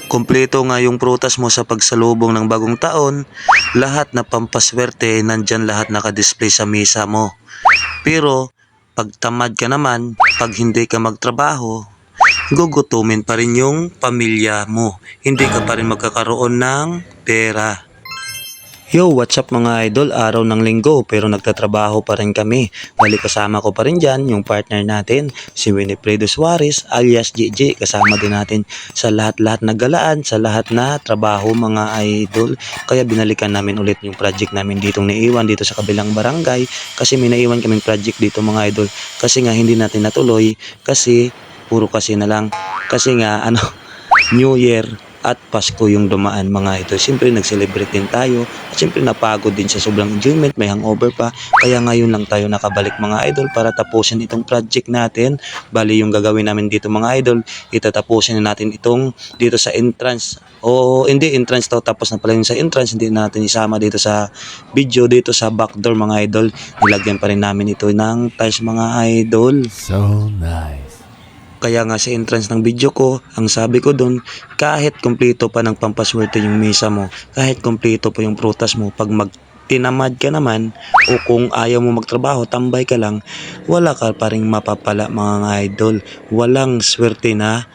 Kumpleto nga yung prutas mo sa pagsalubong ng bagong taon, lahat na pampaswerte, nandyan lahat nakadisplay sa mesa mo. Pero, pag tamad ka naman, pag hindi ka magtrabaho, gugutumin pa rin yung pamilya mo. Hindi ka pa rin magkakaroon ng pera. Yo, what's up mga idol? Araw ng linggo pero nagtatrabaho pa rin kami. Bali kasama ko pa rin dyan yung partner natin, si Winifredo Suarez alias JJ. Kasama din natin sa lahat-lahat na galaan, sa lahat na trabaho mga idol. Kaya binalikan namin ulit yung project namin ditong naiwan dito sa kabilang barangay. Kasi may naiwan kaming project dito mga idol. Kasi nga hindi natin natuloy kasi puro kasi na lang. Kasi nga New Year at Pasko yung dumaan mga ito. Siyempre nag-celebrate din tayo at siyempre napagod din sa sobrang enjoyment, may hangover pa. Kaya ngayon lang tayo nakabalik mga idol para tapusin itong project natin. Bali yung gagawin namin dito mga idol, itatapusin na natin itong dito sa entrance. O hindi entrance to, tapos na pala yung sa entrance, hindi natin isama dito sa video, dito sa back door mga idol. Nilagyan pa rin namin ito ng tiles mga idol. So nice. Kaya nga sa entrance ng video ko, ang sabi ko doon, kahit kompleto pa ng pampaswerte yung mesa mo, kahit kompleto pa yung prutas mo, pag tinamad ka naman o kung ayaw mo magtrabaho, tambay ka lang, wala ka pa rin mapapala mga idol. Walang swerte na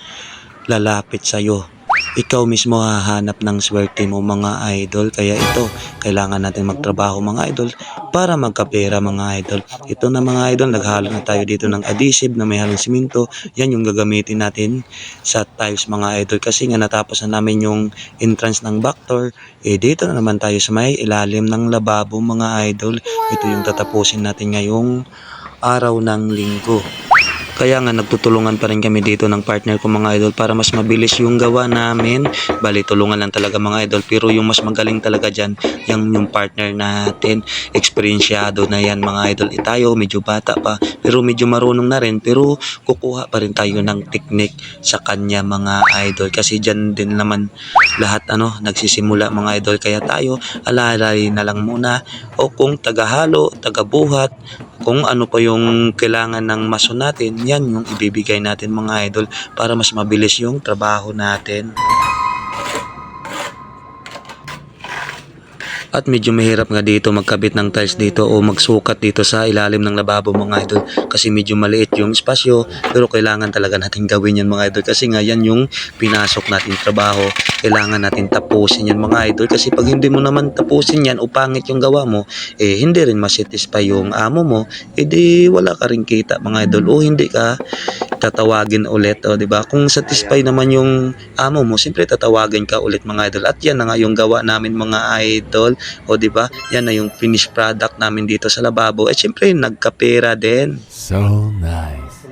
lalapit sa'yo. Ikaw mismo hahanap ng swerte mo mga idol. Kaya ito, kailangan natin magtrabaho mga idol para magkapera mga idol. Ito na mga idol, naghalo na tayo dito ng adhesive na may halong simento. Yan yung gagamitin natin sa tiles mga idol. Kasi nga natapos na namin yung entrance ng back door. Dito na naman tayo sa may ilalim ng lababo mga idol. Ito yung tatapusin natin ngayong araw ng linggo. Kaya nga nagtutulungan pa rin kami dito ng partner ko mga idol para mas mabilis yung gawa namin. Bali tulungan lang talaga mga idol, pero yung mas magaling talaga dyan, yung partner natin. Eksperensyado na yan mga idol. Tayo medyo bata pa pero medyo marunong na rin, pero kukuha pa rin tayo ng technique sa kanya mga idol. Kasi dyan din naman lahat nagsisimula mga idol. Kaya tayo alalay na lang muna, o kung tagahalo, tagabuhat, kung ano pa yung kailangan ng mason natin, yan yung ibibigay natin mga idol para mas mabilis yung trabaho natin. At medyo mahirap nga dito magkabit ng tiles dito o magsukat dito sa ilalim ng lababo mga idol, kasi medyo maliit yung espasyo, pero kailangan talaga natin gawin yan mga idol kasi nga yan yung pinasok natin trabaho. Kailangan natin tapusin yan mga idol, kasi pag hindi mo naman tapusin yan o pangit yung gawa mo, hindi rin masatisfy yung amo mo, di wala ka rin kita mga idol, o hindi ka tatawagin ulit, o di ba? Kung satisfy naman yung amo mo, siyempre tatawagin ka ulit mga idol. At yan na nga yung gawa namin mga idol, o di ba? Yan na yung finished product namin dito sa lababo. Siyempre nagkapera din. So nice.